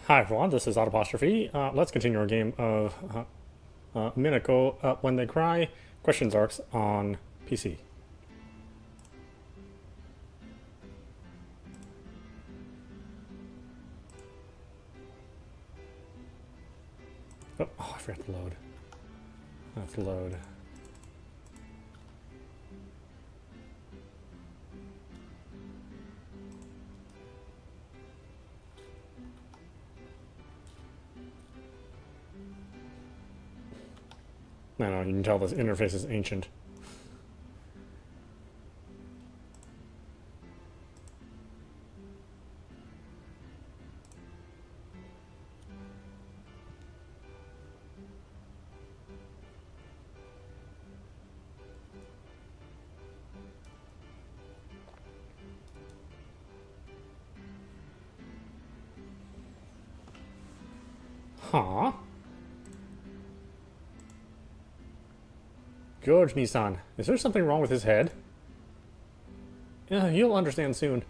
Hi everyone, this is audap. Let's continue our game of Umineko When They Cry questions arcs on PC. Oh, I forgot to load. I have to load. I know, you can tell this interface is ancient. Huh? George Nissan, is there something wrong with his head? Yeah, you'll understand soon.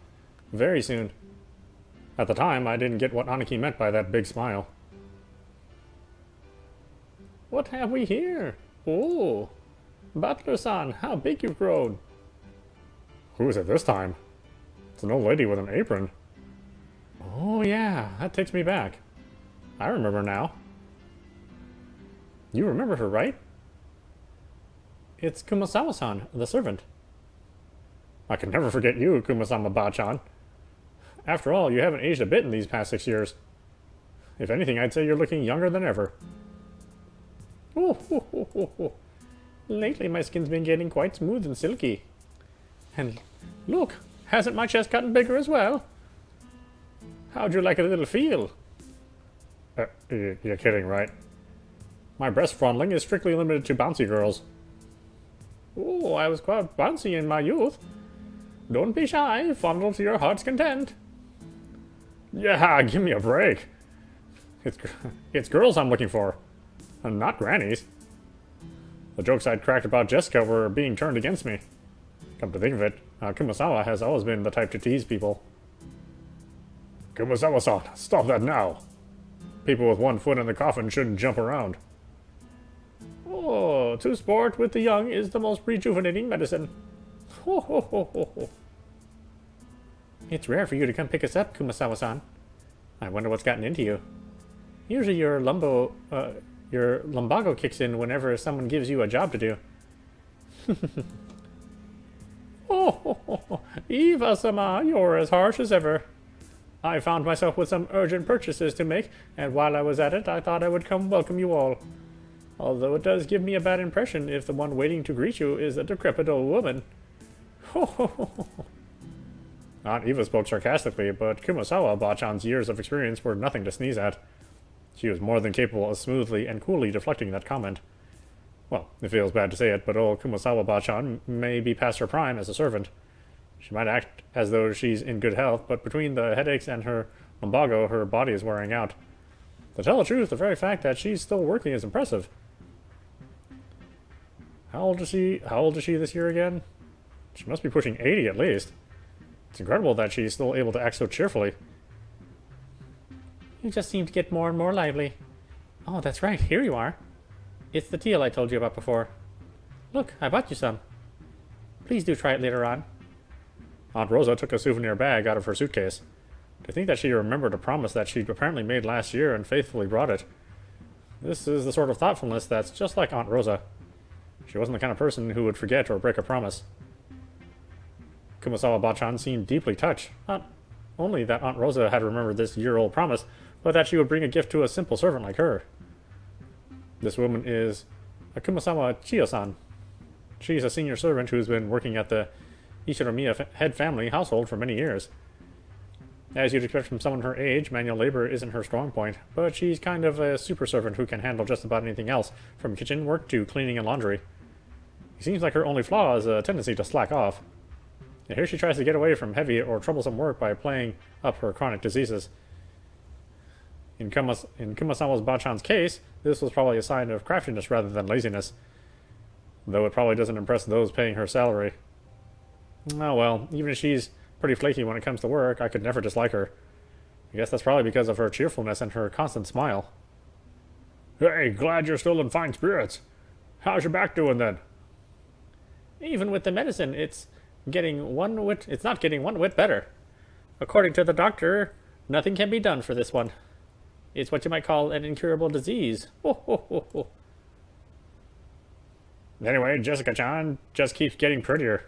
Very soon. At the time, I didn't get what Aniki meant by that big smile. What have we here? Oh, Butler-san, how big you've grown. Who is it this time? It's an old lady with an apron. Oh yeah, that takes me back. I remember now. You remember her, right? It's Kumasawa-san, the servant. I can never forget you, Kumasama-ba-chan. After all, you haven't aged a bit in these past 6 years. If anything, I'd say you're looking younger than ever. Oh. Lately, my skin's been getting quite smooth and silky. And look, hasn't my chest gotten bigger as well? How'd you like a little feel? You're kidding, right? My breast fondling is strictly limited to bouncy girls. Oh, I was quite bouncy in my youth. Don't be shy, fondle to your heart's content. Yeah, give me a break. It's girls I'm looking for, and not grannies. The jokes I'd cracked about Jessica were being turned against me. Come to think of it, Kumasawa has always been the type to tease people. Kumasawa-san, stop that now. People with one foot in the coffin shouldn't jump around. Oh, to sport with the young is the most rejuvenating medicine. Ho. It's rare for you to come pick us up, Kumasawa-san. I wonder what's gotten into you. Usually your lumbago kicks in whenever someone gives you a job to do. Oh, Eva-sama, you're as harsh as ever. I found myself with some urgent purchases to make, and while I was at it, I thought I would come welcome you all. Although it does give me a bad impression if the one waiting to greet you is a decrepit old woman. Aunt Eva spoke sarcastically, but Kumasawa-ba-chan's years of experience were nothing to sneeze at. She was more than capable of smoothly and coolly deflecting that comment. Well, it feels bad to say it, but old Kumasawa-ba-chan may be past her prime as a servant. She might act as though she's in good health, but between the headaches and her lumbago, her body is wearing out. To tell the truth, the very fact that she's still working is impressive. How old is she this year again? She must be pushing 80 at least. It's incredible that she's still able to act so cheerfully. You just seem to get more and more lively. Oh, that's right, here you are. It's the teal I told you about before. Look, I bought you some. Please do try it later on. Aunt Rosa took a souvenir bag out of her suitcase. To think that she remembered a promise that she'd apparently made last year and faithfully brought it. This is the sort of thoughtfulness that's just like Aunt Rosa. She wasn't the kind of person who would forget or break a promise. Kumasawa-ba-chan seemed deeply touched. Not only that Aunt Rosa had remembered this year-old promise, but that she would bring a gift to a simple servant like her. This woman is Kumasawa Chiyo-san. She's a senior servant who's been working at the Ishinomiya head family household for many years. As you'd expect from someone her age, manual labor isn't her strong point, but she's kind of a super servant who can handle just about anything else, from kitchen work to cleaning and laundry. It seems like her only flaw is a tendency to slack off. And here she tries to get away from heavy or troublesome work by playing up her chronic diseases. In Kumasawa-ba-chan's case, this was probably a sign of craftiness rather than laziness, though it probably doesn't impress those paying her salary. Oh well, even if she's pretty flaky when it comes to work, I could never dislike her. I guess that's probably because of her cheerfulness and her constant smile. Hey, glad you're still in fine spirits. How's your back doing then? Even with the medicine, it's not getting one whit better. According to the doctor, nothing can be done for this one. It's what you might call an incurable disease. Ho, ho, ho, ho. Anyway, Jessica-chan just keeps getting prettier.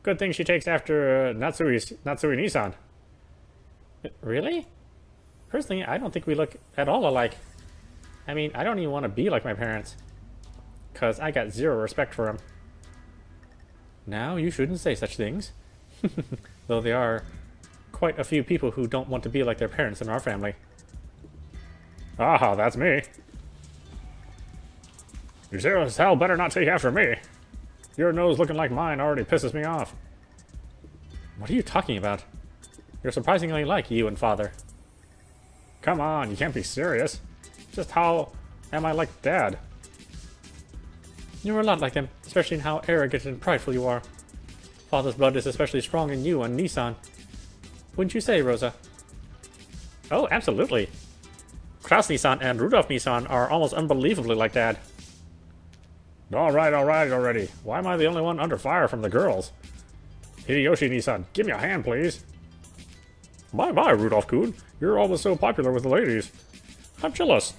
Good thing she takes after Natsui-Nissan. Really? Personally, I don't think we look at all alike. I mean, I don't even want to be like my parents. Because I got zero respect for them. Now, you shouldn't say such things. Though there are quite a few people who don't want to be like their parents in our family. Ah, that's me. You sure as hell better not take after me. Your nose looking like mine already pisses me off. What are you talking about? You're surprisingly like you and father. Come on, you can't be serious. Just how am I like Dad? You're a lot like them, especially in how arrogant and prideful you are. Father's blood is especially strong in you and Nissan. Wouldn't you say, Rosa? Oh, absolutely. Klaus Nissan and Rudolph Nissan are almost unbelievably like Dad. Alright already. Why am I the only one under fire from the girls? Hideyoshi Nissan, give me a hand, please. My, Rudolph-kun. You're always so popular with the ladies. I'm jealous.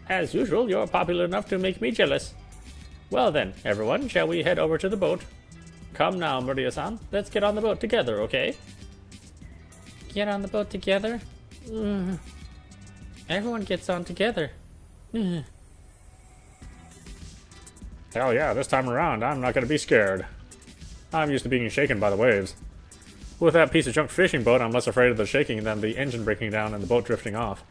As usual, you're popular enough to make me jealous. Well then, everyone, shall we head over to the boat? Come now, Maria-san. Let's get on the boat together, okay? Get on the boat together? Everyone gets on together. Hell yeah, this time around, I'm not going to be scared. I'm used to being shaken by the waves. With that piece of junk fishing boat, I'm less afraid of the shaking than the engine breaking down and the boat drifting off.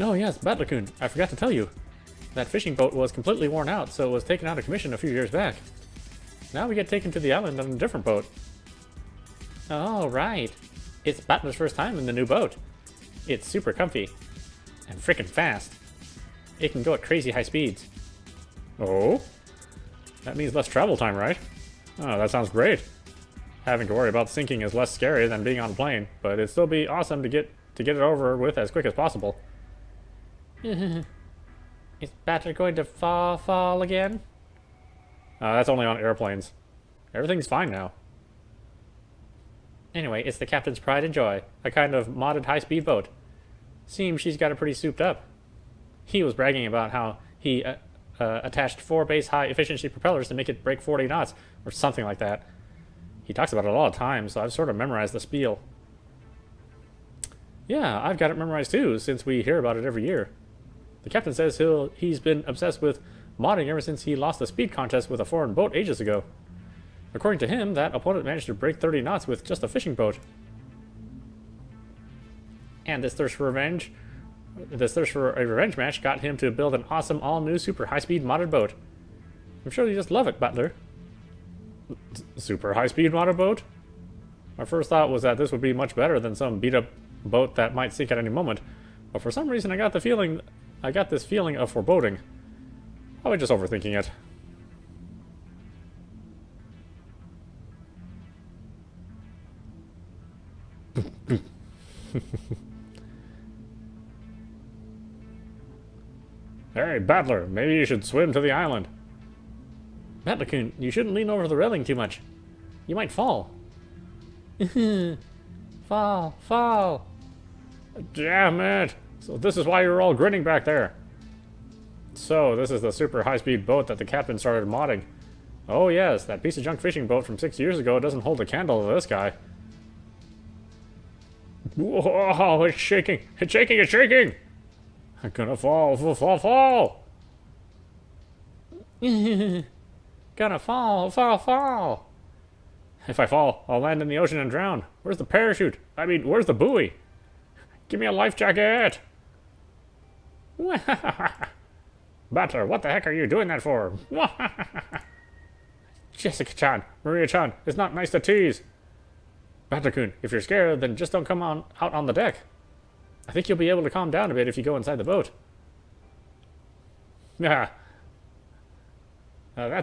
Oh yes, Butler-kun, I forgot to tell you. That fishing boat was completely worn out, so it was taken out of commission a few years back. Now we get taken to the island on a different boat. Oh, right. It's Butler's first time in the new boat. It's super comfy. And frickin' fast. It can go at crazy high speeds. Oh? That means less travel time, right? Oh, that sounds great. Having to worry about sinking is less scary than being on a plane, but it'd still be awesome to get it over with as quick as possible. Is Butler going to fall again? That's only on airplanes. Everything's fine now. Anyway, it's the captain's pride and joy, a kind of modded high-speed boat. Seems she's got it pretty souped up. He was bragging about how he attached 4 base high-efficiency propellers to make it break 40 knots, or something like that. He talks about it all the time, so I've sort of memorized the spiel. Yeah, I've got it memorized too, since we hear about it every year. The captain says he's been obsessed with modding ever since he lost a speed contest with a foreign boat ages ago. According to him, that opponent managed to break 30 knots with just a fishing boat. And this thirst for a revenge match got him to build an awesome all-new super high-speed modded boat. I'm sure you just love it, Butler. Super high-speed modded boat? My first thought was that this would be much better than some beat-up boat that might sink at any moment, but for some reason I got this feeling of foreboding. Probably just overthinking it. Hey, Battler, maybe you should swim to the island. Battler-kun, you shouldn't lean over the railing too much. You might fall. Fall. Damn it! So this is why you're all grinning back there. So, this is the super high-speed boat that the captain started modding. Oh yes, that piece of junk fishing boat from 6 years ago doesn't hold a candle to this guy. Whoa, it's shaking! It's shaking! I'm gonna fall! Gonna fall! If I fall, I'll land in the ocean and drown. Where's the parachute? I mean, where's the buoy? Give me a life jacket! Butler, what the heck are you doing that for? Jessica-chan, Maria-chan, it's not nice to tease. Butler-kun, if you're scared, then just don't come out on the deck. I think you'll be able to calm down a bit if you go inside the boat. That's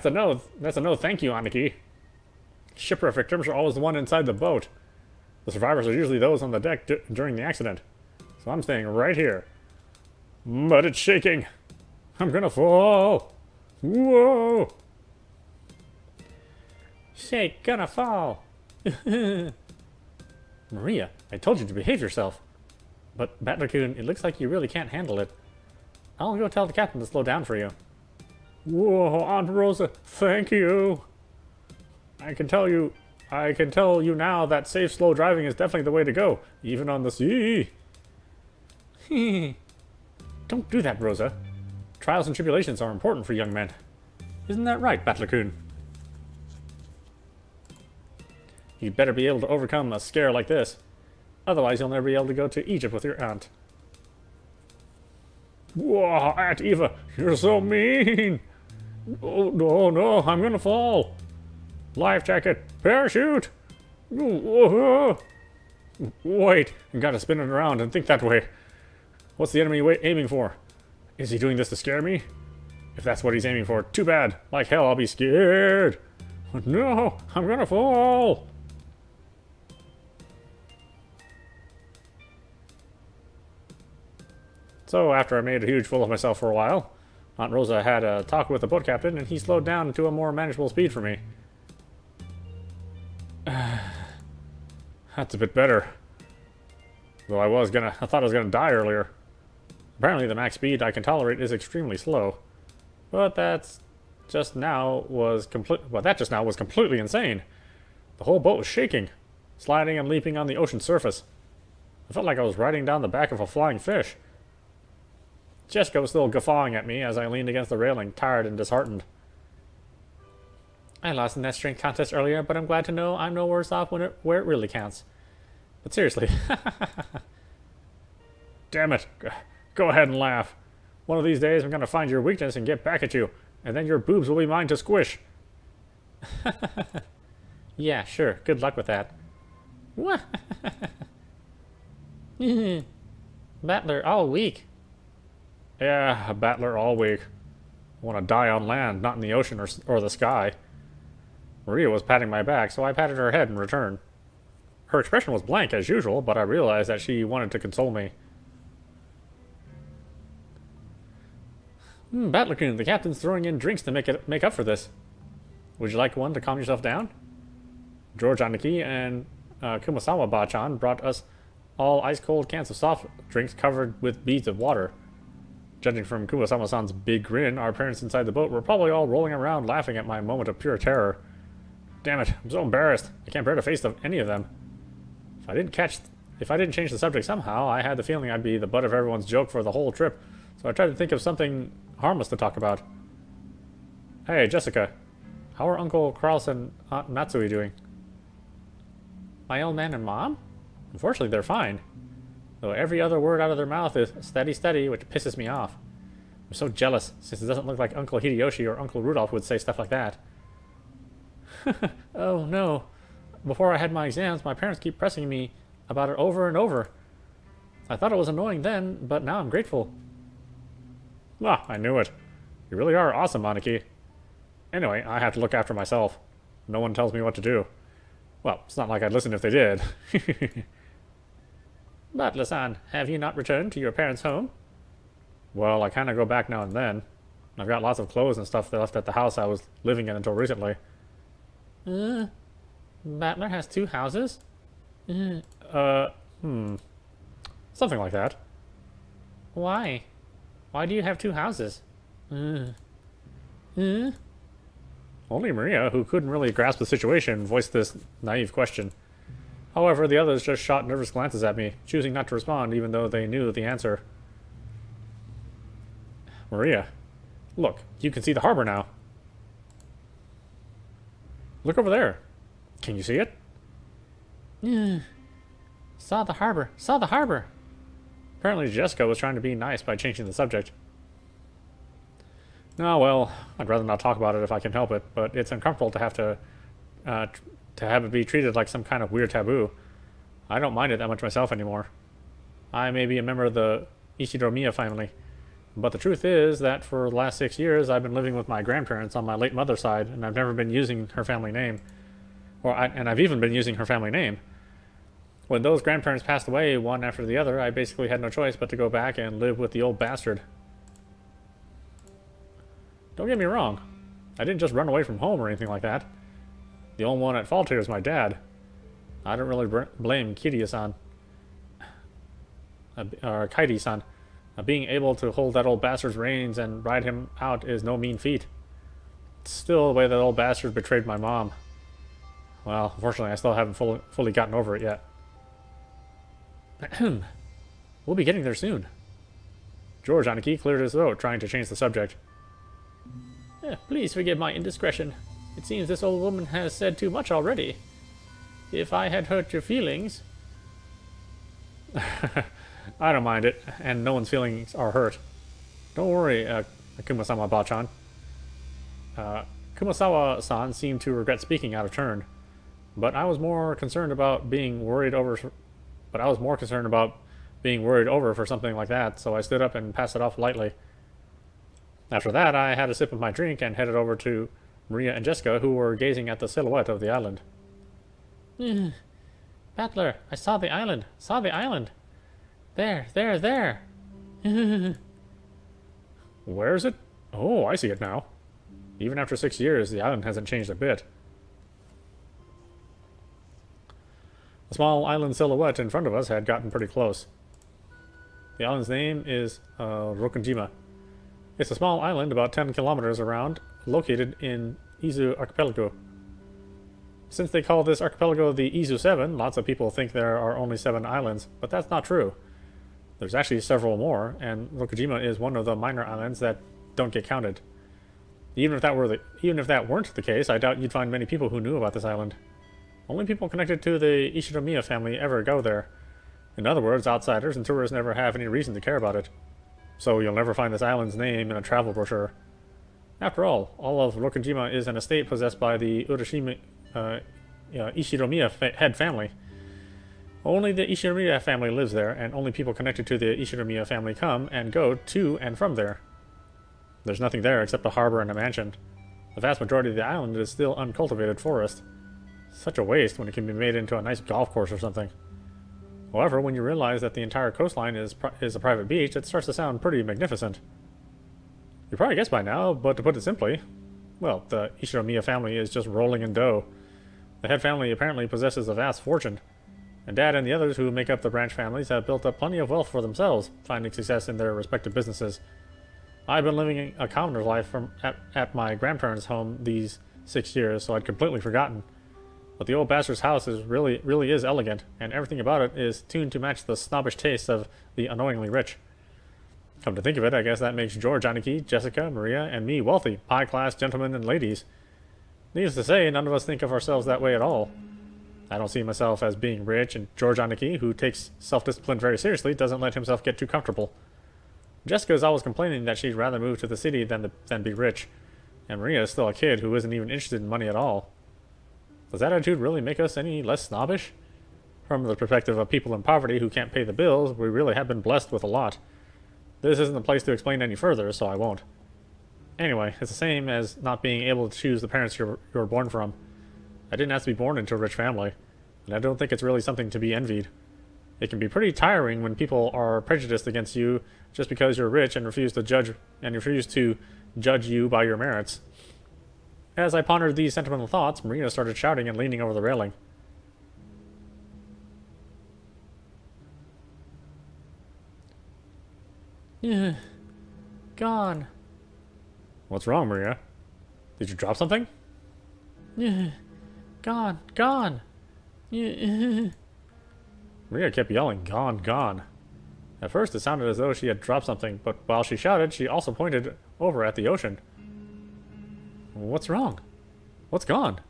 a no thank you, Aniki. Shipwreck victims are always the one inside the boat. The survivors are usually those on the deck during the accident. So I'm staying right here. But it's shaking. I'm gonna fall. Whoa! Shake, gonna fall. Maria, I told you to behave yourself. But, Bat-Raccoon, it looks like you really can't handle it. I'll go tell the captain to slow down for you. Whoa, Aunt Rosa, thank you. I can tell you now that safe, slow driving is definitely the way to go, even on the sea. Don't do that, Rosa. Trials and tribulations are important for young men. Isn't that right, Bat-Raccoon? You'd better be able to overcome a scare like this. Otherwise, you'll never be able to go to Egypt with your aunt. Whoa, Aunt Eva, you're so mean. Oh, no, I'm gonna fall. Life jacket, parachute. Whoa. Wait, I gotta spin it around and think that way. What's the enemy aiming for? Is he doing this to scare me? If that's what he's aiming for, too bad. Like hell, I'll be scared. No, I'm gonna fall. So, after I made a huge fool of myself for a while, Aunt Rosa had a talk with the boat captain, and he slowed down to a more manageable speed for me. That's a bit better. Though I thought I was gonna die earlier. Apparently the max speed I can tolerate is extremely slow. But that just now was completely insane. The whole boat was shaking, sliding and leaping on the ocean surface. I felt like I was riding down the back of a flying fish. Jessica was still guffawing at me as I leaned against the railing, tired and disheartened. I lost in that strength contest earlier, but I'm glad to know I'm no worse off where it really counts. But seriously. Damn it. Go ahead and laugh. One of these days I'm going to find your weakness and get back at you, and then your boobs will be mine to squish. Yeah, sure. Good luck with that. Battler all week. Yeah, a battler all week. I want to die on land, not in the ocean or the sky. Maria was patting my back, so I patted her head in return. Her expression was blank as usual, but I realized that she wanted to console me. Bat-Raccoon, the captain's throwing in drinks to make up for this. Would you like one to calm yourself down? George Aniki and Kumasawa Bachan brought us all ice-cold cans of soft drinks covered with beads of water. Judging from Kumasama-san's big grin, our parents inside the boat were probably all rolling around laughing at my moment of pure terror. Damn it, I'm so embarrassed. I can't bear to face any of them. If I didn't change the subject somehow, I had the feeling I'd be the butt of everyone's joke for the whole trip, so I tried to think of something harmless to talk about. Hey, Jessica. How are Uncle Kraus and Aunt Matsui doing? My old man and Mom? Unfortunately, they're fine. Though every other word out of their mouth is steady, steady, which pisses me off. I'm so jealous, since it doesn't look like Uncle Hideyoshi or Uncle Rudolph would say stuff like that. Oh, no. Before I had my exams, my parents keep pressing me about it over and over. I thought it was annoying then, but now I'm grateful. Ah, I knew it. You really are awesome, Aniki. Anyway, I have to look after myself. No one tells me what to do. Well, it's not like I'd listen if they did. Butler-san, have you not returned to your parents' home? Well, I kind of go back now and then. I've got lots of clothes and stuff left at the house I was living in until recently. Battler has 2 houses? Something like that. Why? Why do you have 2 houses? Only Maria, who couldn't really grasp the situation, voiced this naive question. However, the others just shot nervous glances at me, choosing not to respond even though they knew the answer. Maria, look, you can see the harbor now. Look over there. Can you see it? Saw the harbor. Saw the harbor. Apparently Jessica was trying to be nice by changing the subject. Oh, well, I'd rather not talk about it if I can help it, but it's uncomfortable to have it be treated like some kind of weird taboo. I don't mind it that much myself anymore. I may be a member of the Ishidoriya family, but the truth is that for the last 6 years I've been living with my grandparents on my late mother's side, and I've never been using her family name. And I've even been using her family name. When those grandparents passed away, one after the other, I basically had no choice but to go back and live with the old bastard. Don't get me wrong. I didn't just run away from home or anything like that. The only one at fault here is my dad. I don't really blame Kiryu-san. Or Kairi-san. Being able to hold that old bastard's reins and ride him out is no mean feat. It's still the way that old bastard betrayed my mom. Well, unfortunately, I still haven't fully gotten over it yet. We'll be getting there soon. George Aniki cleared his throat, trying to change the subject. Please forgive my indiscretion. It seems this old woman has said too much already. If I had hurt your feelings... I don't mind it, and no one's feelings are hurt. Don't worry, Kumasawa Bachan. Kumasawa-san seemed to regret speaking out of turn, but I was more concerned about being worried over for something like that, so I stood up and passed it off lightly. After that, I had a sip of my drink and headed over to Maria and Jessica, who were gazing at the silhouette of the island. Battler, I saw the island. There. Where is it? Oh, I see it now. Even after 6 years, the island hasn't changed a bit. The small island silhouette in front of us had gotten pretty close. The island's name is Rokunjima. It's a small island about 10 kilometers around, located in Izu Archipelago. Since they call this archipelago the Izu 7, lots of people think there are only 7 islands, but that's not true. There's actually several more, and Rokujima is one of the minor islands that don't get counted. Even if that weren't the case, I doubt you'd find many people who knew about this island. Only people connected to the Ishinomiya family ever go there. In other words, outsiders and tourists never have any reason to care about it. So you'll never find this island's name in a travel brochure. After all of Rokujima is an estate possessed by the Ishinomiya head family. Only the Ishinomiya family lives there, and only people connected to the Ishinomiya family come and go to and from there. There's nothing there except a harbor and a mansion. The vast majority of the island is still uncultivated forest. Such a waste when it can be made into a nice golf course or something. However, when you realize that the entire coastline is a private beach, it starts to sound pretty magnificent. You probably guessed by now, but to put it simply, well, the Ishinomiya family is just rolling in dough. The head family apparently possesses a vast fortune, and Dad and the others who make up the branch families have built up plenty of wealth for themselves, finding success in their respective businesses. I've been living a commoner's life at my grandparents' home these 6 years, so I'd completely forgotten. But the old bastard's house really is elegant, and everything about it is tuned to match the snobbish tastes of the annoyingly rich. Come to think of it, I guess that makes George, Aniki, Jessica, Maria, and me wealthy, high-class gentlemen and ladies. Needless to say, none of us think of ourselves that way at all. I don't see myself as being rich, and George Aniki, who takes self-discipline very seriously, doesn't let himself get too comfortable. Jessica is always complaining that she'd rather move to the city than be rich, and Maria is still a kid who isn't even interested in money at all. Does that attitude really make us any less snobbish? From the perspective of people in poverty who can't pay the bills, we really have been blessed with a lot. This isn't the place to explain any further, so I won't. Anyway, it's the same as not being able to choose the parents you were born from. I didn't have to be born into a rich family, and I don't think it's really something to be envied. It can be pretty tiring when people are prejudiced against you just because you're rich and refuse to judge you by your merits. As I pondered these sentimental thoughts, Maria started shouting and leaning over the railing. Gone. What's wrong, Maria? Did you drop something? Gone. Maria kept yelling, gone, gone. At first, it sounded as though she had dropped something, but while she shouted, she also pointed over at the ocean. What's wrong? What's gone?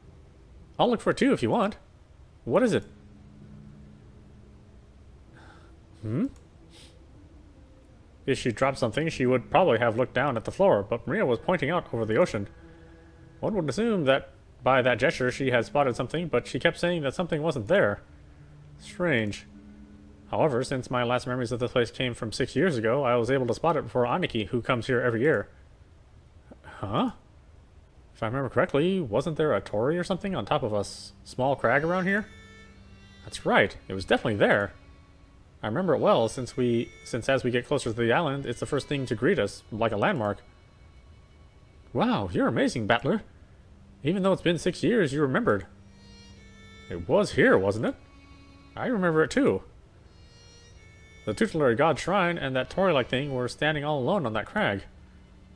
I'll look for it too if you want. What is it? If she dropped something, she would probably have looked down at the floor, but Maria was pointing out over the ocean. One would assume that by that gesture she had spotted something, but she kept saying that something wasn't there. Strange. However, since my last memories of this place came from 6 years ago, I was able to spot it before Aniki, who comes here every year. Huh? If I remember correctly, wasn't there a torii or something on top of a small crag around here? That's right, it was definitely there. I remember it well, since as we get closer to the island, it's the first thing to greet us, like a landmark. Wow, you're amazing, Battler. Even though it's been 6 years, you remembered. It was here, wasn't it? I remember it too. The tutelary god shrine and that torii-like thing were standing all alone on that crag.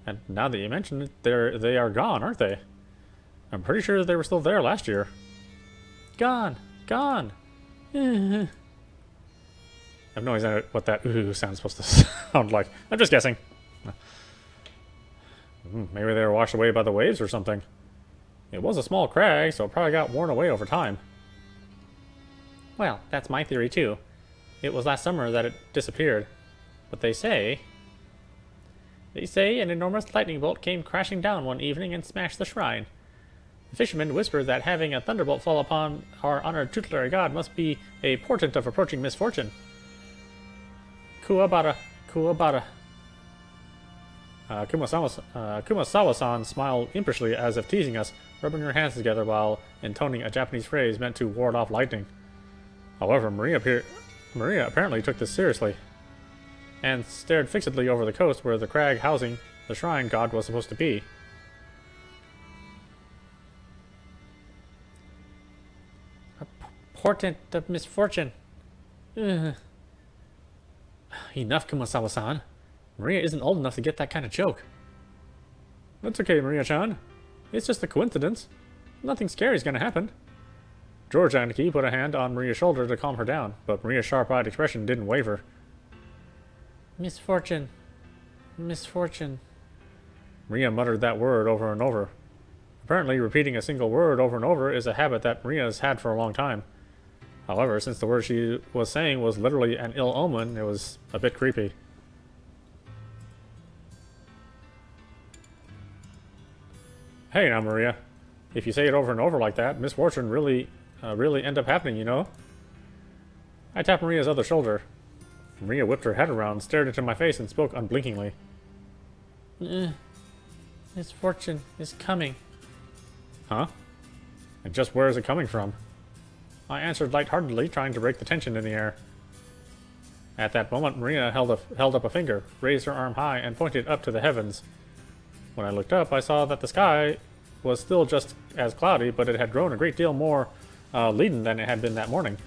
And now that you mention it, they are gone, aren't they? I'm pretty sure they were still there last year. Gone! Gone! I have no idea what that ooh sound's supposed to sound like. I'm just guessing. Maybe they were washed away by the waves or something. It was a small crag, so it probably got worn away over time. Well, that's my theory too. It was last summer that it disappeared. But they say an enormous lightning bolt came crashing down one evening and smashed the shrine. The fishermen whispered that having a thunderbolt fall upon our honored tutelary god must be a portent of approaching misfortune. Kuwabara, Kuwabara. Kumasawa-san smiled impishly as if teasing us, rubbing her hands together while intoning a Japanese phrase meant to ward off lightning. However, Maria apparently took this seriously, and stared fixedly over the coast where the crag housing the shrine god was supposed to be. A portent of misfortune. Ugh. Enough, Kumasawa-san. Maria isn't old enough to get that kind of joke. That's okay, Maria-chan. It's just a coincidence. Nothing scary is going to happen. George Aniki put a hand on Maria's shoulder to calm her down, but Maria's sharp-eyed expression didn't waver. Misfortune. Misfortune. Maria muttered that word over and over. Apparently, repeating a single word over and over is a habit that Maria's had for a long time. However, since the word she was saying was literally an ill omen, it was a bit creepy. Hey now, Maria. If you say it over and over like that, misfortune really end up happening, you know? I tapped Maria's other shoulder. Maria whipped her head around, stared into my face, and spoke unblinkingly. Misfortune is coming. Huh? And just where is it coming from? I answered lightheartedly, trying to break the tension in the air. At that moment, Maria held up a finger, raised her arm high, and pointed up to the heavens. When I looked up, I saw that the sky was still just as cloudy, but it had grown a great deal more leaden than it had been that morning.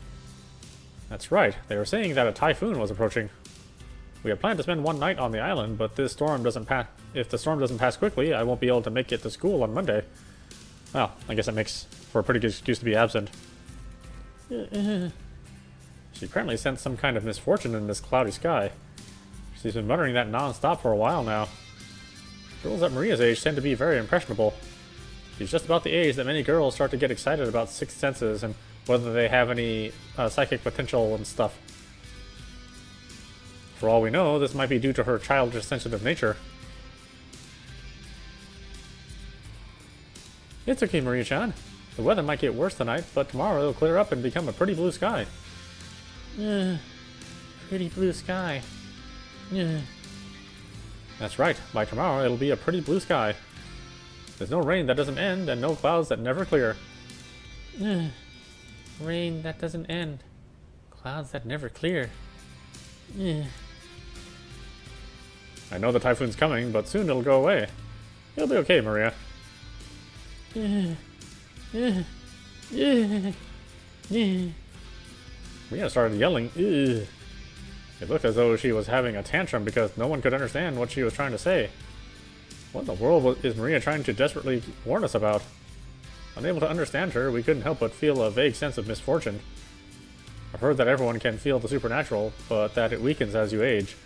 That's right, they were saying that a typhoon was approaching. We had planned to spend one night on the island, but if the storm doesn't pass quickly, I won't be able to make it to school on Monday. Well, I guess that makes for a pretty good excuse to be absent. She apparently sensed some kind of misfortune in this cloudy sky. She's been muttering that non-stop for a while now. Girls at Maria's age tend to be very impressionable. She's just about the age that many girls start to get excited about sixth senses and whether they have any psychic potential and stuff. For all we know, this might be due to her childish sensitive nature. It's okay, Maria-chan. The weather might get worse tonight, but tomorrow it'll clear up and become a pretty blue sky. Pretty blue sky. That's right, by tomorrow it'll be a pretty blue sky. There's no rain that doesn't end, and no clouds that never clear. Rain that doesn't end. Clouds that never clear. I know the typhoon's coming, but soon it'll go away. It'll be okay, Maria. Maria started yelling, Ugh. It looked as though she was having a tantrum because no one could understand what she was trying to say. What in the world is Maria trying to desperately warn us about? Unable to understand her, we couldn't help but feel a vague sense of misfortune. I've heard that everyone can feel the supernatural, but that it weakens as you age.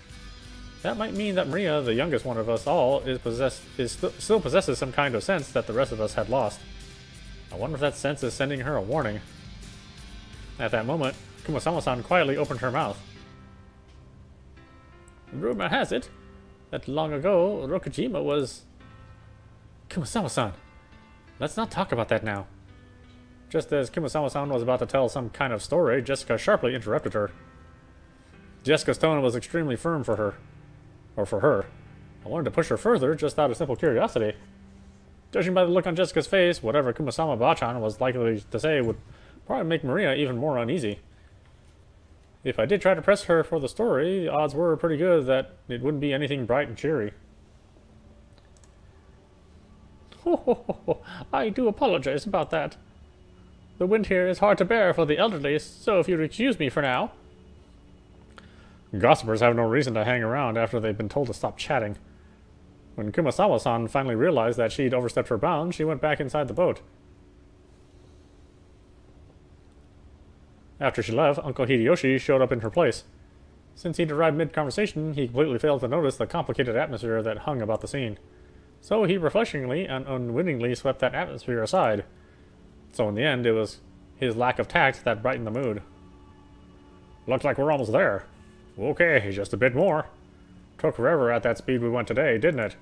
That might mean that Maria, the youngest one of us all, still possesses some kind of sense that the rest of us had lost. I wonder if that sense is sending her a warning. At that moment, Kumasawa-san quietly opened her mouth. Rumor has it that long ago, Rokujima was... Kumasawa-san, let's not talk about that now. Just as Kumasawa-san was about to tell some kind of story, Jessica sharply interrupted her. Jessica's tone was extremely firm for her. Or for her. I wanted to push her further, just out of simple curiosity. Judging by the look on Jessica's face, whatever Kumasama Bachan was likely to say would probably make Maria even more uneasy. If I did try to press her for the story, the odds were pretty good that it wouldn't be anything bright and cheery. I do apologize about that. The wind here is hard to bear for the elderly, so if you'd excuse me for now. Gossipers have no reason to hang around after they've been told to stop chatting. When Kumasawa-san finally realized that she'd overstepped her bounds, she went back inside the boat. After she left, Uncle Hideyoshi showed up in her place. Since he'd arrived mid-conversation, he completely failed to notice the complicated atmosphere that hung about the scene. So he refreshingly and unwittingly swept that atmosphere aside. So in the end, it was his lack of tact that brightened the mood. Looks like we're almost there. Okay, just a bit more. Took forever at that speed we went today, didn't it?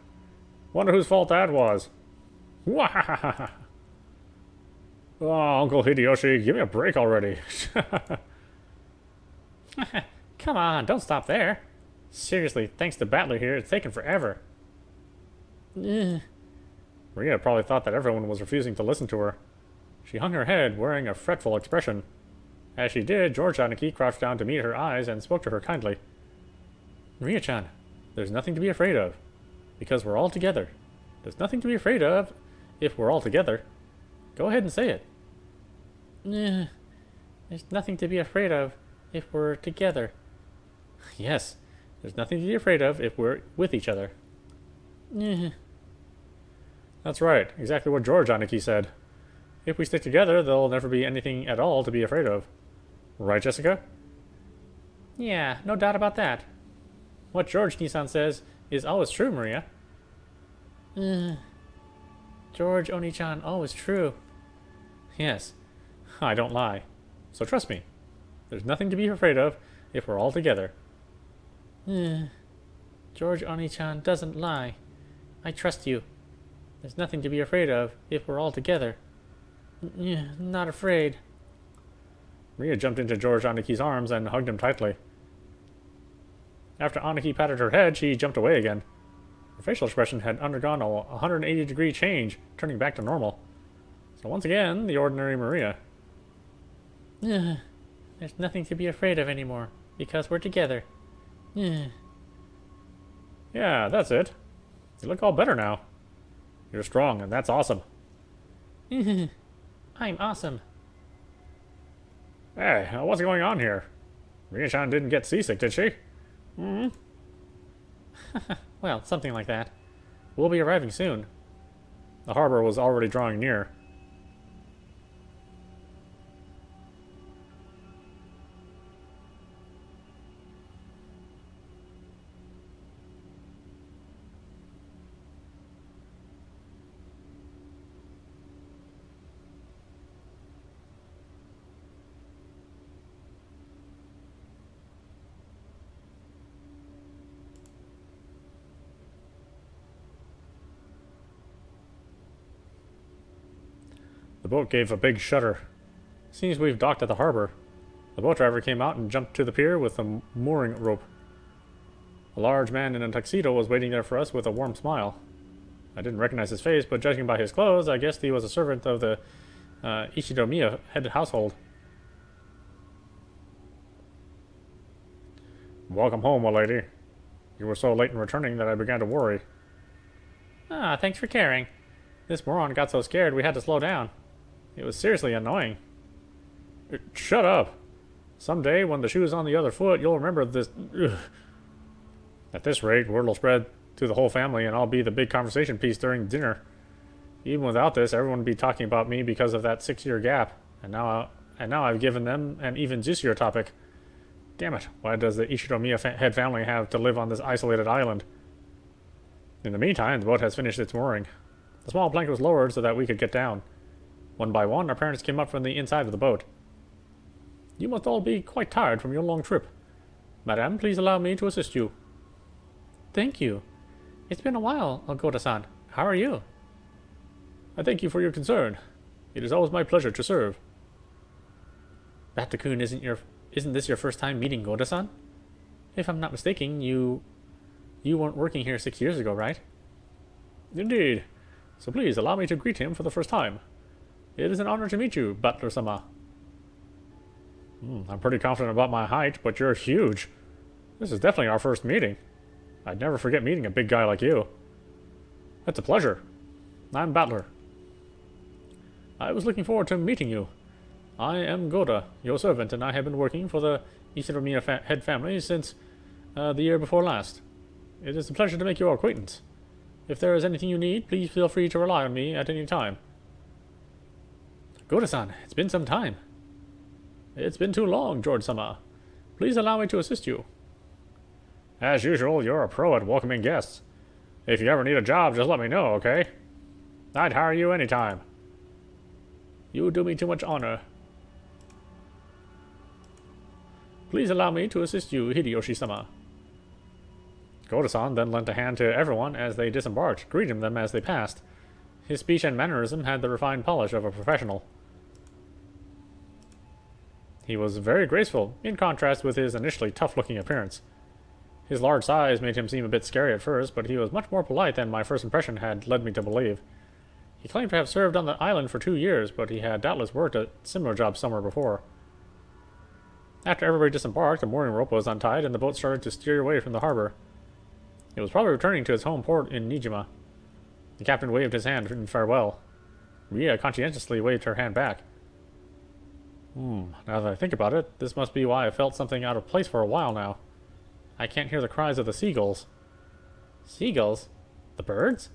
Wonder whose fault that was. Wahahaha. Oh, Uncle Hideyoshi, give me a break already. Come on, don't stop there. Seriously, thanks to Battler here, it's taken forever. Maria probably thought that everyone was refusing to listen to her. She hung her head, wearing a fretful expression. As she did, George Aniki crouched down to meet her eyes and spoke to her kindly. Maria-chan, there's nothing to be afraid of, because we're all together. There's nothing to be afraid of if we're all together. Go ahead and say it. There's nothing to be afraid of if we're together. Yes, there's nothing to be afraid of if we're with each other. That's right, exactly what George Aniki said. If we stick together, there'll never be anything at all to be afraid of. Right, Jessica? Yeah, no doubt about that. What George Nissan says is always true, Maria. George Oni-chan, always true. Yes, I don't lie. So trust me, there's nothing to be afraid of if we're all together. George Oni-chan doesn't lie. I trust you. There's nothing to be afraid of if we're all together. Not afraid. Maria jumped into George Aniki's arms and hugged him tightly. After Aniki patted her head, she jumped away again. Her facial expression had undergone a 180-degree change, turning back to normal. So once again, the ordinary Maria. There's nothing to be afraid of anymore, because we're together. Yeah, that's it. You look all better now. You're strong, and that's awesome. I'm awesome. Hey, what's going on here? Ria-chan didn't get seasick, did she? Well, something like that. We'll be arriving soon. The harbor was already drawing near. The boat gave a big shudder. Seems we've docked at the harbor. The boat driver came out and jumped to the pier with a mooring rope. A large man in a tuxedo was waiting there for us with a warm smile. I didn't recognize his face, but judging by his clothes, I guessed he was a servant of the Ichinomiya head household. Welcome home, my lady. You were so late in returning that I began to worry. Thanks for caring. This moron got so scared we had to slow down. It was seriously annoying. Shut up. Someday, when the shoe's on the other foot, you'll remember this. Ugh. At this rate, word will spread to the whole family, and I'll be the big conversation piece during dinner. Even without this, everyone would be talking about me because of that 6-year gap, and now I've given them an even juicier topic. Damn it! Why does the Ichinomiya head family have to live on this isolated island? In the meantime, the boat has finished its mooring. The small plank was lowered so that we could get down. One by one, our parents came up from the inside of the boat. You must all be quite tired from your long trip. Madame, please allow me to assist you. Thank you. It's been a while, Ogoda-san. How are you? I thank you for your concern. It is always my pleasure to serve. Batakun, isn't this your first time meeting Goda-san? If I'm not mistaken, you weren't working here 6 years ago, right? Indeed. so please allow me to greet him for the first time. It is an honor to meet you, Butler-sama. I'm pretty confident about my height, but you're huge. This is definitely our first meeting. I'd never forget meeting a big guy like you. It's a pleasure. I'm Battler. I was looking forward to meeting you. I am Goda, your servant, and I have been working for the Ichinomiya head family since the year before last. It is a pleasure to make your acquaintance. If there is anything you need, please feel free to rely on me at any time. Goda-san, it's been some time. It's been too long, George-sama. Please allow me to assist you. As usual, you're a pro at welcoming guests. If you ever need a job, just let me know, okay? I'd hire you anytime. You do me too much honor. Please allow me to assist you, Hideyoshi-sama. Goda-san then lent a hand to everyone as they disembarked, greeting them as they passed. His speech and mannerism had the refined polish of a professional. He was very graceful, in contrast with his initially tough-looking appearance. His large size made him seem a bit scary at first, but he was much more polite than my first impression had led me to believe. He claimed to have served on the island for 2 years, but he had doubtless worked a similar job somewhere before. After everybody disembarked, the mooring rope was untied, and the boat started to steer away from the harbor. It was probably returning to its home port in Nijima. The captain waved his hand in farewell. Ria conscientiously waved her hand back. Now that I think about it, this must be why I felt something out of place for a while now. I can't hear the cries of the seagulls. Seagulls? The birds?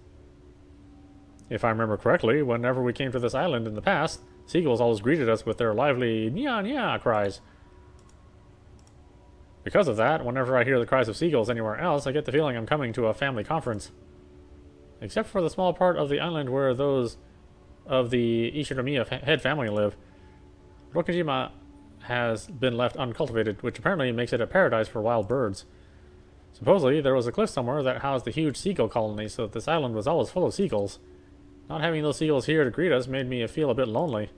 If I remember correctly, whenever we came to this island in the past, seagulls always greeted us with their lively nya-nya cries. Because of that, whenever I hear the cries of seagulls anywhere else, I get the feeling I'm coming to a family conference. Except for the small part of the island where those of the Ichinomiya head family live, Rokujima has been left uncultivated, which apparently makes it a paradise for wild birds. Supposedly, there was a cliff somewhere that housed a huge seagull colony, so this island was always full of seagulls. Not having those seagulls here to greet us made me feel a bit lonely.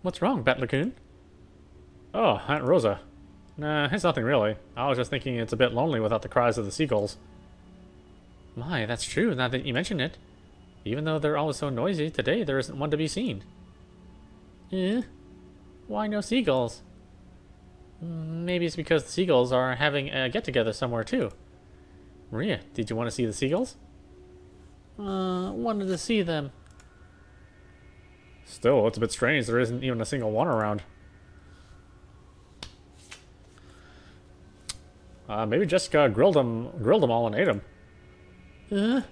What's wrong, Battler-kun? Oh, Aunt Rosa. Nah, it's nothing really. I was just thinking it's a bit lonely without the cries of the seagulls. My, that's true, now that you mention it. Even though they're always so noisy, today there isn't one to be seen. Why no seagulls? Maybe it's because the seagulls are having a get-together somewhere too. Maria, did you want to see the seagulls? Wanted to see them. Still, it's a bit strange there isn't even a single one around. Maybe Jessica grilled them all and ate them.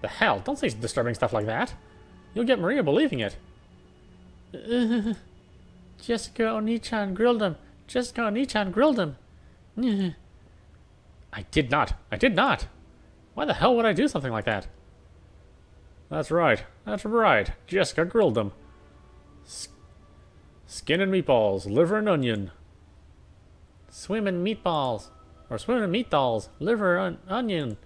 The hell? Don't say disturbing stuff like that. You'll get Maria believing it. Jessica Oni-chan grilled them. Jessica Oni-chan grilled them. I did not. I did not. Why the hell would I do something like that? That's right. That's right. Jessica grilled them. Skin and meatballs, liver and onion. Swimming meatballs. Or swimming meatballs, liver and onion.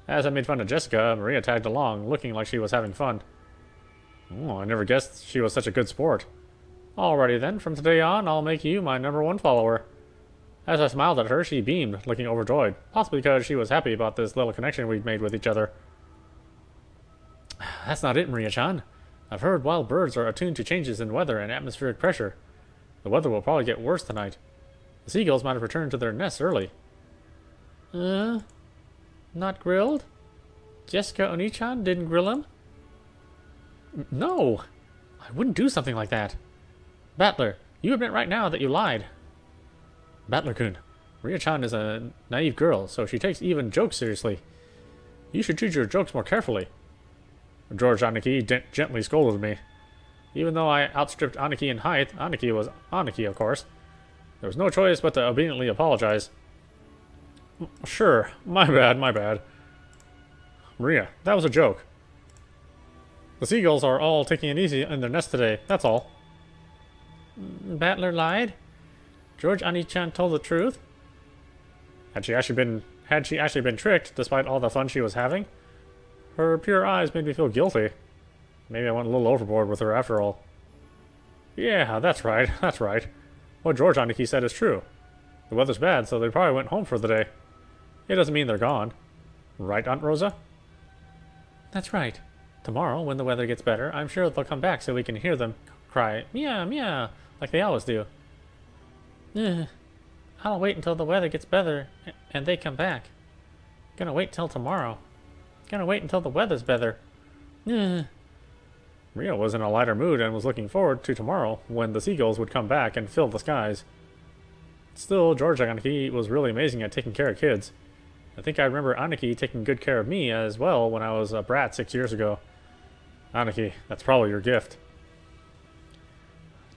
As I made fun of Jessica, Maria tagged along, looking like she was having fun. Oh, I never guessed she was such a good sport. Alrighty then, from today on, I'll make you my #1 follower. As I smiled at her, she beamed, looking overjoyed, possibly because she was happy about this little connection we'd made with each other. That's not it, Maria-chan. I've heard wild birds are attuned to changes in weather and atmospheric pressure. The weather will probably get worse tonight. The seagulls might have returned to their nests early. Not grilled? Jessica Oni-chan didn't grill him? No! I wouldn't do something like that. Battler, you admit right now that you lied. Battler-kun, Maria-chan is a naive girl, so she takes even jokes seriously. You should choose your jokes more carefully. George Aniki gently scolded me. Even though I outstripped Aniki in height, Aniki was Aniki, of course. There was no choice but to obediently apologize. Sure, my bad, my bad. Maria, that was a joke. The seagulls are all taking it easy in their nest today, that's all. Battler lied? George Ani-chan told the truth? Had she actually been tricked, despite all the fun she was having? Her pure eyes made me feel guilty. Maybe I went a little overboard with her after all. Yeah, that's right, that's right. What George Aniki said is true. The weather's bad, so they probably went home for the day. It doesn't mean they're gone. Right, Aunt Rosa? That's right. Tomorrow, when the weather gets better, I'm sure they'll come back so we can hear them cry, meow, meow, like they always do. I'll wait until the weather gets better and they come back. Gonna wait till tomorrow. Gonna wait until the weather's better. Maria was in a lighter mood and was looking forward to tomorrow when the seagulls would come back and fill the skies. Still, George Aniki was really amazing at taking care of kids. I think I remember Aniki taking good care of me as well when I was a brat 6 years ago. Aniki, that's probably your gift.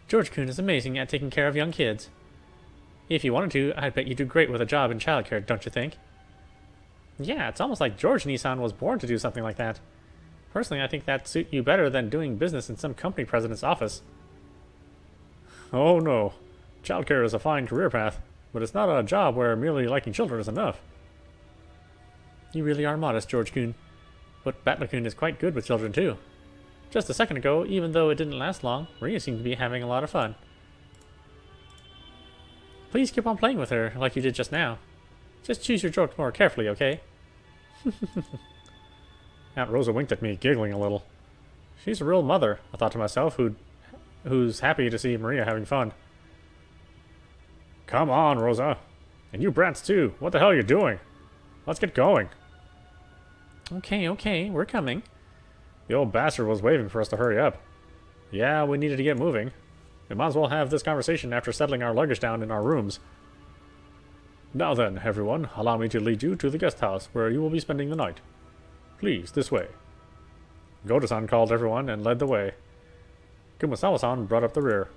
George-kun is amazing at taking care of young kids. If you wanted to, I'd bet you'd do great with a job in childcare, don't you think? Yeah, it's almost like George Nissan was born to do something like that. Personally, I think that'd suit you better than doing business in some company president's office. Oh no. Childcare is a fine career path, but it's not a job where merely liking children is enough. You really are modest, George-kun. But Battler-kun is quite good with children, too. Just a second ago, even though it didn't last long, Maria seemed to be having a lot of fun. Please keep on playing with her, like you did just now. Just choose your jokes more carefully, okay? Aunt Rosa winked at me, giggling a little. She's a real mother, I thought to myself, who's happy to see Maria having fun. Come on, Rosa. And you brats, too. What the hell are you doing? Let's get going. Okay, we're coming. The old bastard was waving for us to hurry up. Yeah, we needed to get moving. We might as well have this conversation after settling our luggage down in our rooms. Now then, everyone, allow me to lead you to the guest house where you will be spending the night. Please, this way. Goto-san called everyone and led the way. Kumasawa-san brought up the rear.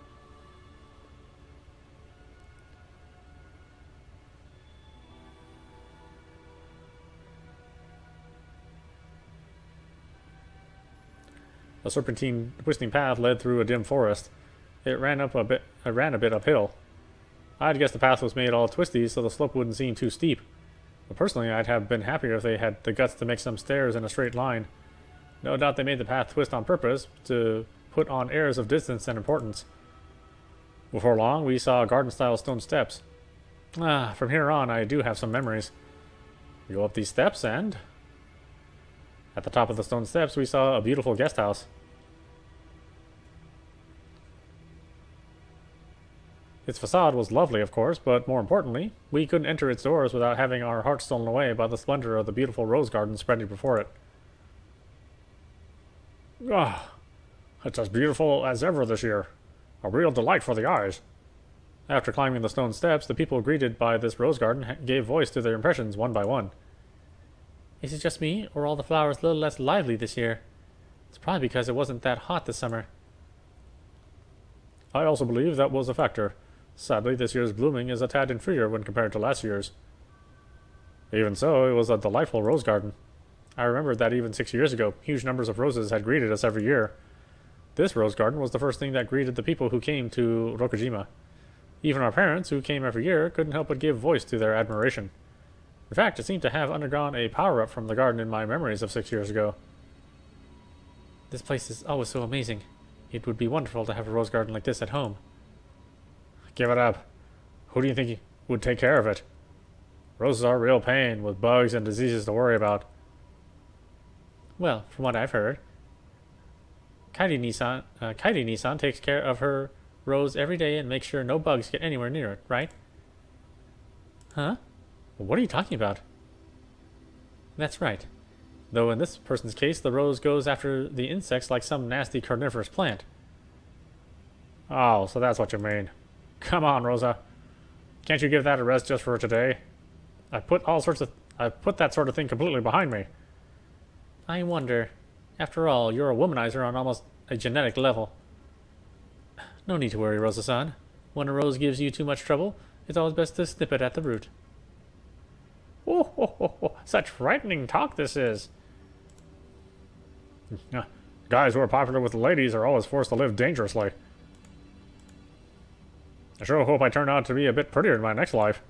A serpentine twisting path led through a dim forest. It ran a bit uphill. I'd guess the path was made all twisty so the slope wouldn't seem too steep. But personally, I'd have been happier if they had the guts to make some stairs in a straight line. No doubt they made the path twist on purpose to put on airs of distance and importance. Before long, we saw garden-style stone steps. From here on, I do have some memories. We go up these steps and... At the top of the stone steps, we saw a beautiful guest house. Its facade was lovely, of course, but more importantly, we couldn't enter its doors without having our hearts stolen away by the splendor of the beautiful rose garden spreading before it. It's as beautiful as ever this year. A real delight for the eyes. After climbing the stone steps, the people greeted by this rose garden gave voice to their impressions one by one. Is it just me, or are all the flowers a little less lively this year? It's probably because it wasn't that hot this summer. I also believe that was a factor. Sadly, this year's blooming is a tad inferior when compared to last year's. Even so, it was a delightful rose garden. I remembered that even 6 years ago, huge numbers of roses had greeted us every year. This rose garden was the first thing that greeted the people who came to Rokujima. Even our parents, who came every year, couldn't help but give voice to their admiration. In fact, it seemed to have undergone a power-up from the garden in my memories of 6 years ago. This place is always so amazing. It would be wonderful to have a rose garden like this at home. Give it up. Who do you think would take care of it? Roses are a real pain, with bugs and diseases to worry about. Well, from what I've heard, Kairi-Nissan takes care of her rose every day and makes sure no bugs get anywhere near it, right? Huh? What are you talking about? That's right. Though in this person's case, the rose goes after the insects like some nasty carnivorous plant. Oh, so that's what you mean. Come on, Rosa. Can't you give that a rest just for today? I put that sort of thing completely behind me. I wonder. After all, you're a womanizer on almost a genetic level. No need to worry, Rosa-san. When a rose gives you too much trouble, it's always best to snip it at the root. Oh, such frightening talk this is. Guys who are popular with the ladies are always forced to live dangerously. I sure hope I turn out to be a bit prettier in my next life.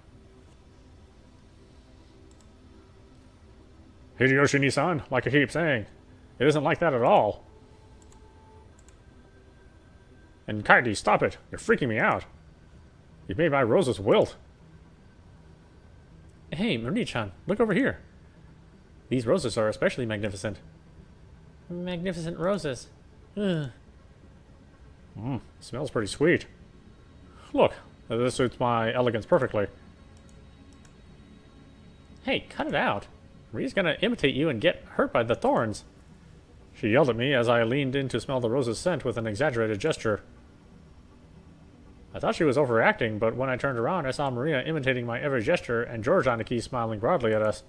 Hideyoshi-Nissan, like I keep saying, it isn't like that at all. And Kaidi, stop it. You're freaking me out. You've made my roses wilt. Hey, Marie-chan, look over here. These roses are especially magnificent. Magnificent roses. Ugh. Smells pretty sweet. Look, this suits my elegance perfectly. Hey, cut it out. Marie's gonna imitate you and get hurt by the thorns. She yelled at me as I leaned in to smell the rose's scent with an exaggerated gesture. I thought she was overreacting, but when I turned around, I saw Maria imitating my every gesture and George Aniki smiling broadly at us.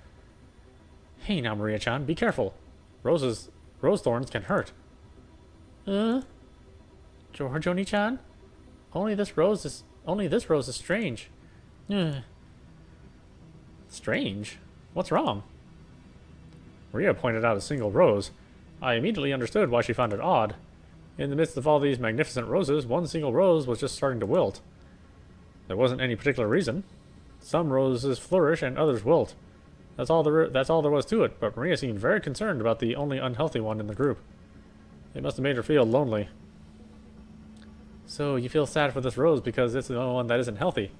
Hey now, Maria-chan, be careful. Rose thorns can hurt. George Oni-chan? Only this rose is strange. Strange? What's wrong? Maria pointed out a single rose. I immediately understood why she found it odd. In the midst of all these magnificent roses, one single rose was just starting to wilt. There wasn't any particular reason. Some roses flourish and others wilt. That's all there was to it, but Maria seemed very concerned about the only unhealthy one in the group. It must have made her feel lonely. So you feel sad for this rose because it's the only one that isn't healthy.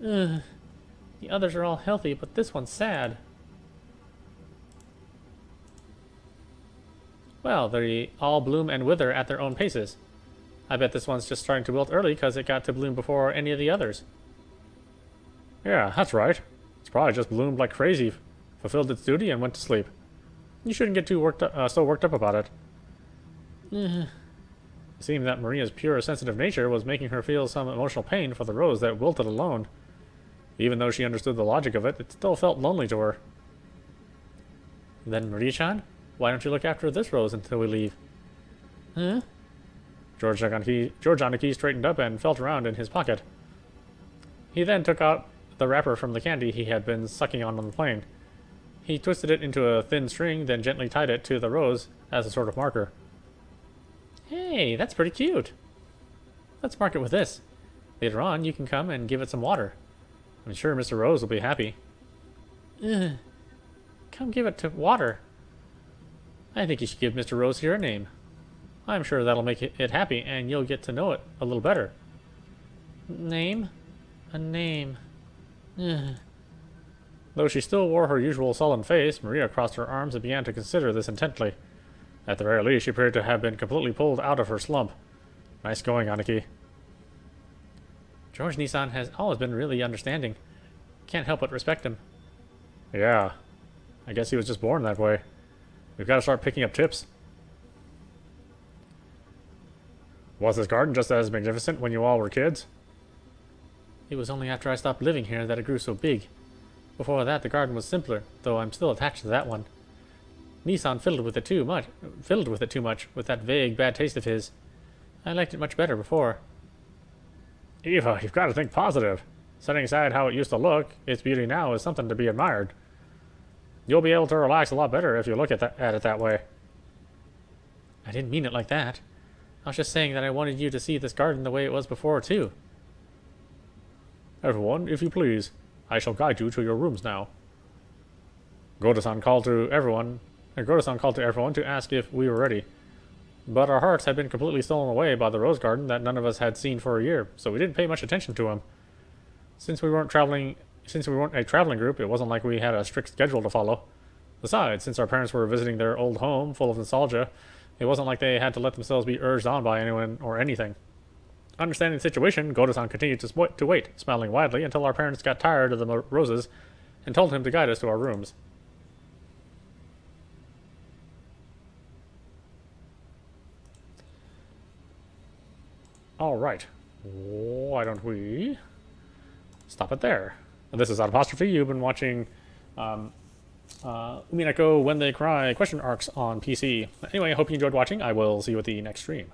The others are all healthy, but this one's sad. Well, they all bloom and wither at their own paces. I bet this one's just starting to wilt early because it got to bloom before any of the others. Yeah, that's right. It's probably just bloomed like crazy, fulfilled its duty, and went to sleep. You shouldn't get too so worked up about it. It seemed that Maria's pure sensitive nature was making her feel some emotional pain for the rose that wilted alone. Even though she understood the logic of it, it still felt lonely to her. Then Maria-chan, why don't you look after this rose until we leave? George Aniki straightened up and felt around in his pocket. He then took out the wrapper from the candy he had been sucking on the plane. He twisted it into a thin string, then gently tied it to the rose as a sort of marker. Hey, that's pretty cute. Let's mark it with this. Later on, you can come and give it some water. I'm sure Mr. Rose will be happy. Come give it to water. I think you should give Mr. Rose here a name. I'm sure that'll make it happy, and you'll get to know it a little better. Name? A name. Though she still wore her usual sullen face, Maria crossed her arms and began to consider this intently. At the very least, she appeared to have been completely pulled out of her slump. Nice going, Aniki. George Nissan has always been really understanding. Can't help but respect him. Yeah. I guess he was just born that way. We've got to start picking up tips. Was this garden just as magnificent when you all were kids? It was only after I stopped living here that it grew so big. Before that, the garden was simpler, though I'm still attached to that one. Nissan fiddled with it too much, with that vague, bad taste of his. I liked it much better before. Eva, you've got to think positive. Setting aside how it used to look, its beauty now is something to be admired. You'll be able to relax a lot better if you look at it that way. I didn't mean it like that. I was just saying that I wanted you to see this garden the way it was before, too. Everyone, if you please, I shall guide you to your rooms now. Goda-san called to everyone to ask if we were ready. But our hearts had been completely stolen away by the rose garden that none of us had seen for a year, so we didn't pay much attention to him. Since we weren't a traveling group, it wasn't like we had a strict schedule to follow. Besides, since our parents were visiting their old home full of nostalgia, it wasn't like they had to let themselves be urged on by anyone or anything. Understanding the situation, Goda-san continued to wait, smiling widely, until our parents got tired of the roses and told him to guide us to our rooms. Alright, why don't we stop it there? This is Apostrophe. You've been watching Umineko When They Cry question arcs on PC. Anyway, I hope you enjoyed watching. I will see you at the next stream.